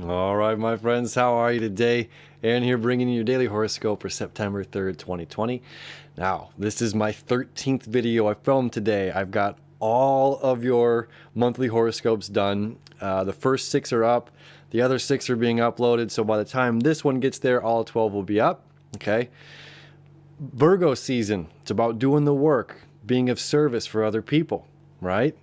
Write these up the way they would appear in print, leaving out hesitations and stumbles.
All right, my friends, how are you today? Aaron here bringing you your daily horoscope for September 3rd, 2020. Now, this is my 13th video I filmed today. I've got all of your monthly horoscopes done. The first 6 are up. The other 6 are being uploaded. So by the time this one gets there, all 12 will be up. Okay. Virgo season. It's about doing the work, being of service for other people, right?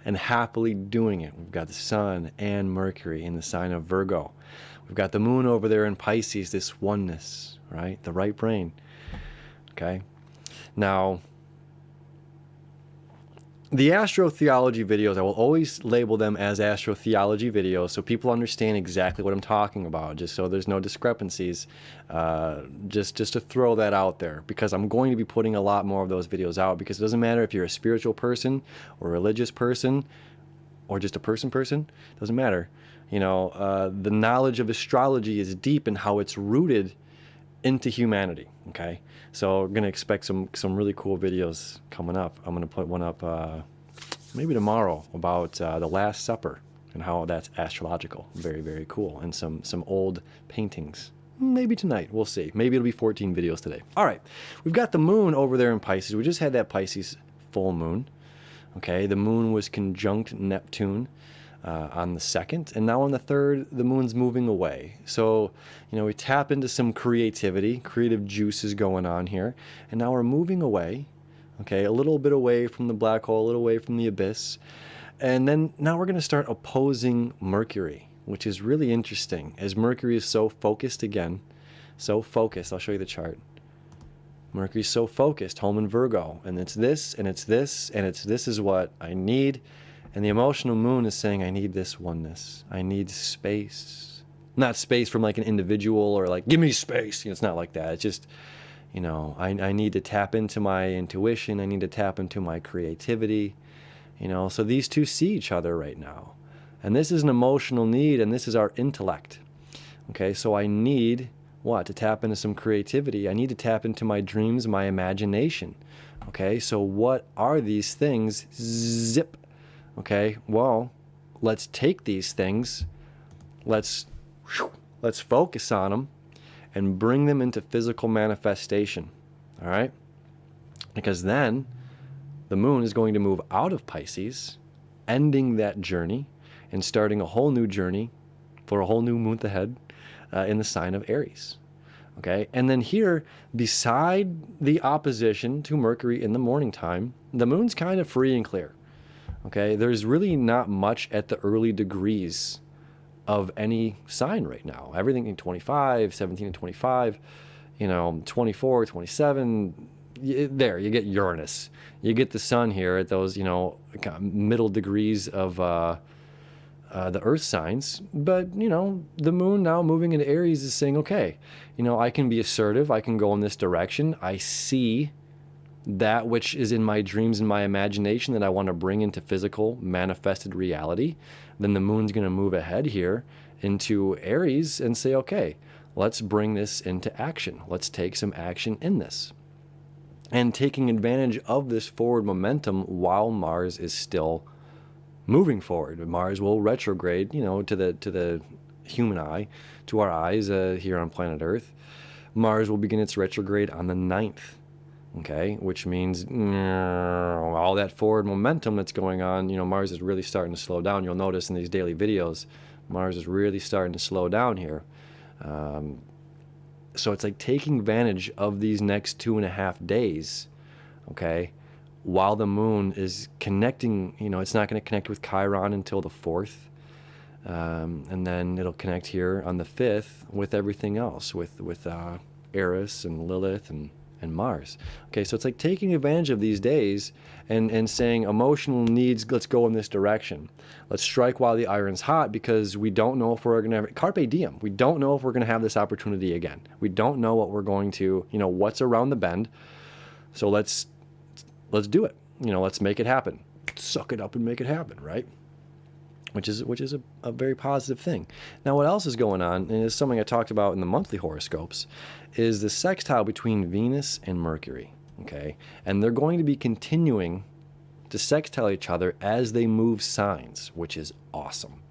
And happily doing it. We've got the Sun and Mercury in the sign of Virgo. We've got the Moon over there in Pisces, this oneness, right? The right brain. Okay. Now, the astrotheology videos, I will always label them as astrotheology videos so people understand exactly what I'm talking about, just so there's no discrepancies. Just to throw that out there, because I'm going to be putting a lot more of those videos out, because it doesn't matter if you're a spiritual person or a religious person or just a person, it doesn't matter. You know, the knowledge of astrology is deep in how it's rooted into humanity. Okay, so we're gonna expect some really cool videos coming up. I'm gonna put one up maybe tomorrow about the Last Supper and how that's astrological. Very cool. And some old paintings. Maybe tonight, we'll see. Maybe it'll be 14 videos today. All right, we've got the Moon over there in Pisces. We just had that Pisces full moon. Okay, the Moon was conjunct Neptune on the 2nd, and now on the 3rd, the Moon's moving away. So, you know, we tap into some creativity, creative juices going on here, and now we're moving away, okay, a little bit away from the black hole, a little away from the abyss, and then now we're going to start opposing Mercury, which is really interesting, as Mercury is so focused again, so focused. I'll show you the chart. Mercury's so focused, home in Virgo, and it's this, and it's this, and it's this is what I need. And the emotional Moon is saying, I need this oneness. I need space. Not space from like an individual or like, give me space. You know, it's not like that. It's just, you know, I need to tap into my intuition. I need to tap into my creativity. You know, so these two see each other right now. And this is an emotional need, and this is our intellect. Okay, so I need what? To tap into some creativity. I need to tap into my dreams, my imagination. Okay, so what are these things? Zip. Okay, well, let's take these things, let's focus on them and bring them into physical manifestation, all right? Because then the Moon is going to move out of Pisces, ending that journey and starting a whole new journey for a whole new month ahead in the sign of Aries. Okay, and then here, beside the opposition to Mercury in the morning time, the Moon's kind of free and clear. Okay, there's really not much at the early degrees of any sign right now. Everything in 25, 17 and 25, you know, 24, 27, there, you get Uranus. You get the Sun here at those, you know, middle degrees of the Earth signs. But, you know, the Moon now moving into Aries is saying, okay, you know, I can be assertive. I can go in this direction. I see that which is in my dreams and my imagination that I want to bring into physical manifested reality. Then the Moon's going to move ahead here into Aries and say, okay, let's bring this into action. Let's take some action in this. And taking advantage of this forward momentum while Mars is still moving forward. Mars will retrograde, you know, to the human eye, to our eyes here on planet Earth. Mars will begin its retrograde on the 9th. Okay, which means all that forward momentum that's going on, you know, Mars is really starting to slow down. You'll notice in these daily videos, Mars is really starting to slow down here. So it's like taking advantage of these next 2.5 days, okay, while the Moon is connecting. You know, it's not going to connect with Chiron until the 4th. And then it'll connect here on the 5th with everything else, with Eris and Lilith and Mars. Okay, so it's like taking advantage of these days and saying emotional needs, let's go in this direction. Let's strike while the iron's hot, because we don't know if we're going to have, carpe diem, we don't know if we're going to have this opportunity again. We don't know what we're going to, you know, what's around the bend. So let's do it. You know, let's make it happen. Suck it up and make it happen, right? Which is a very positive thing. Now, what else is going on, and it's something I talked about in the monthly horoscopes, is the sextile between Venus and Mercury, okay? And they're going to be continuing to sextile each other as they move signs, which is awesome,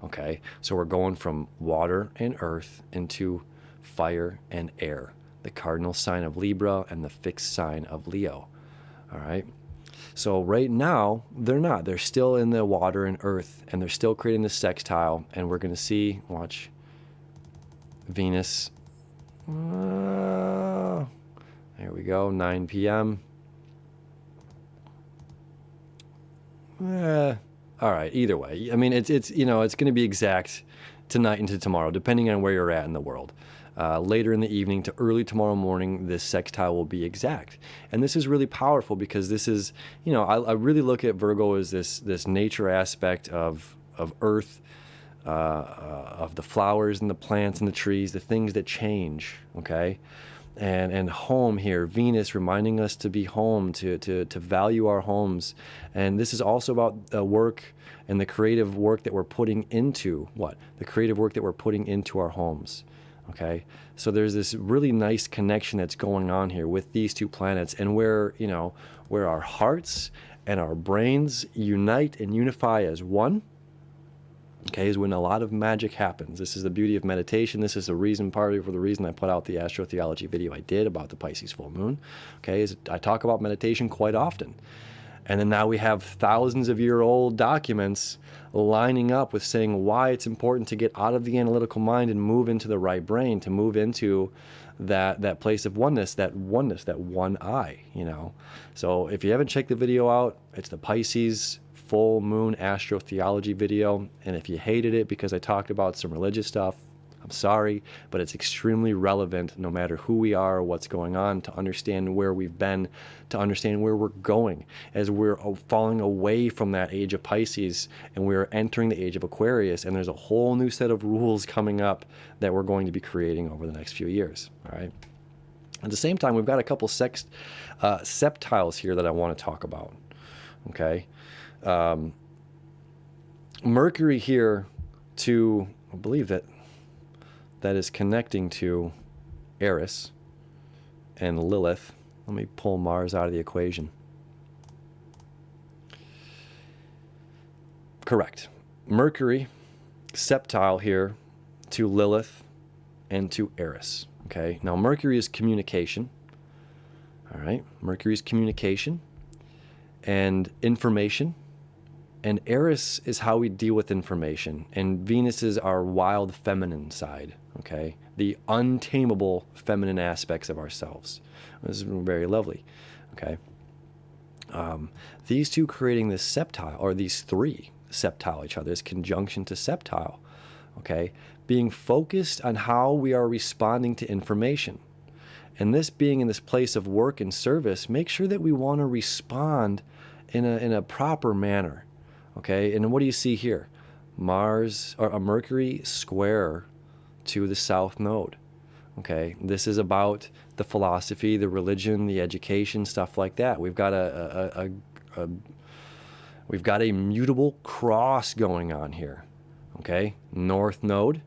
Okay, so we're going from water and earth into fire and air, the cardinal sign of Libra and the fixed sign of Leo. All right. So right now, they're not. They're still in the water and earth, and they're still creating this sextile. And we're going to see, watch, Venus. There we go, 9 p.m. All right, either way. I mean, it's you know, it's going to be exact tonight into tomorrow, depending on where you're at in the world. Later in the evening to early tomorrow morning, this sextile will be exact. And this is really powerful because this is, you know, I really look at Virgo as this nature aspect of earth, of the flowers and the plants and the trees, the things that change, okay? And home here, Venus reminding us to be home, to value our homes. And this is also about the work and the creative work that we're putting into what? The creative work that we're putting into our homes. Okay, so there's this really nice connection that's going on here with these two planets, and where, you know, where our hearts and our brains unite and unify as one, okay, is when a lot of magic happens. This is the beauty of meditation. This is the reason, partly for the reason I put out the astrotheology video I did about the Pisces full moon. Okay, is I talk about meditation quite often. And then now we have thousands of year-old documents lining up with saying why it's important to get out of the analytical mind and move into the right brain, to move into that place of oneness, that one eye, you know. So if you haven't checked the video out, it's the Pisces full moon astrotheology video. And if you hated it because I talked about some religious stuff, I'm sorry, but it's extremely relevant no matter who we are or what's going on, to understand where we've been, to understand where we're going as we're falling away from that age of Pisces and we're entering the age of Aquarius, and there's a whole new set of rules coming up that we're going to be creating over the next few years. All right. At the same time, we've got a couple septiles here that I want to talk about. Okay. Mercury here to, I believe that is connecting to Eris and Lilith. Let me pull Mars out of the equation. Correct. Mercury, septile here to Lilith and to Eris. Okay, now Mercury is communication. All right, Mercury is communication and information. And Eris is how we deal with information. And Venus is our wild feminine side, okay? The untamable feminine aspects of ourselves. This is very lovely, okay? These two creating this septile, or these three septile each other, this conjunction to septile, okay? Being focused on how we are responding to information. And this being in this place of work and service, make sure that we want to respond in a proper manner. Okay, and what do you see here? Mars, or a Mercury square to the south node. Okay, this is about the philosophy, the religion, the education, stuff like that. We've got we've got a mutable cross going on here. Okay, north node,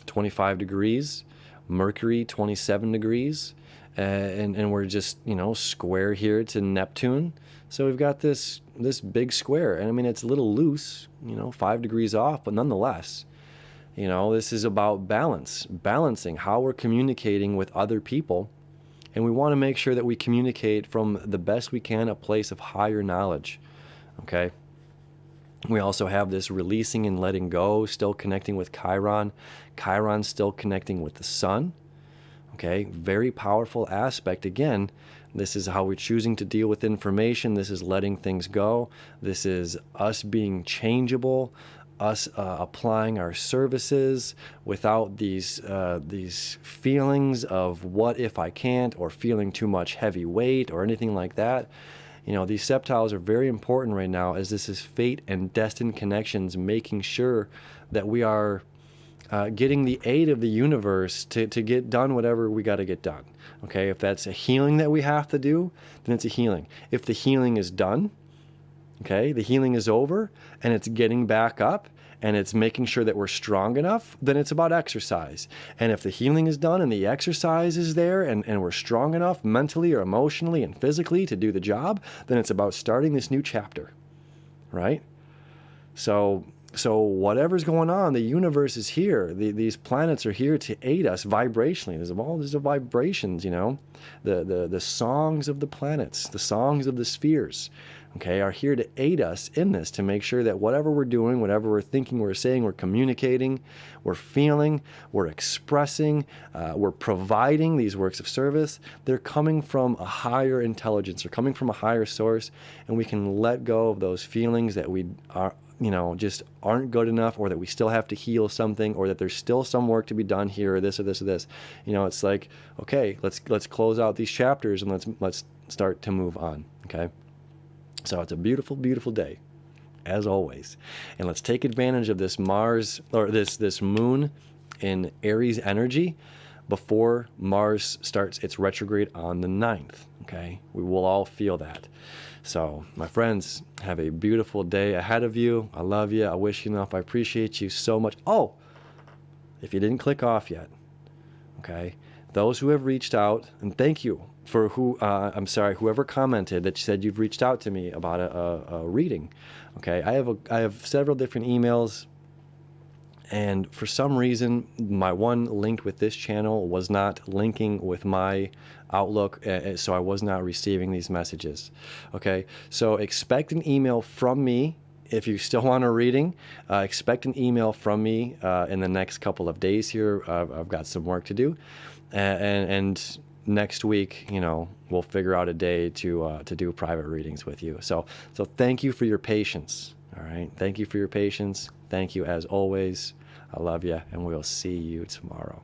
25 degrees, Mercury 27 degrees, and we're just, you know, square here to Neptune. So we've got this big square, and I mean, it's a little loose, you know, 5 degrees off, but nonetheless, you know, this is about balancing how we're communicating with other people, and we want to make sure that we communicate from the best we can, a place of higher knowledge, okay? We also have this releasing and letting go, still connecting with Chiron. Chiron still connecting with the sun, okay? Very powerful aspect. Again, this is how we're choosing to deal with information. This is letting things go. This is us being changeable, us applying our services without these feelings of what if I can't, or feeling too much heavy weight or anything like that. You know, these septiles are very important right now, as this is fate and destined connections, making sure that we are getting the aid of the universe to get done whatever we got to get done. Okay, if that's a healing that we have to do, then it's a healing. If the healing is done, okay, the healing is over, and it's getting back up, and it's making sure that we're strong enough, then it's about exercise. And if the healing is done and the exercise is there, and we're strong enough mentally or emotionally and physically to do the job, then it's about starting this new chapter, right? So So whatever's going on, the universe is here. These planets are here to aid us vibrationally. There's all these vibrations, you know, the songs of the planets, the songs of the spheres, okay, are here to aid us in this, to make sure that whatever we're doing, whatever we're thinking, we're saying, we're communicating, we're feeling, we're expressing, we're providing these works of service. They're coming from a higher intelligence. They're coming from a higher source, and we can let go of those feelings that we are, you know, just aren't good enough, or that we still have to heal something, or that there's still some work to be done here, or this or this or this. You know, it's like, okay, let's close out these chapters and let's start to move on. Okay, so it's a beautiful, beautiful day, as always, and let's take advantage of this Mars, or this moon in Aries energy before Mars starts its retrograde on the 9th. Okay, we will all feel that. So, my friends, have a beautiful day ahead of you. I love you. I wish you enough. I appreciate you so much. Oh, if you didn't click off yet, okay, those who have reached out, and thank you for whoever commented that said you've reached out to me about a reading. Okay, I have several different emails, and for some reason, my one linked with this channel was not linking with my Outlook, so I was not receiving these messages. Okay, so expect an email from me. If you still want a reading, expect an email from me in the next couple of days here. I've got some work to do, and next week, you know, we'll figure out a day to do private readings with you. So thank you for your patience. All right, thank you for your patience. Thank you as always. I love you, and we'll see you tomorrow.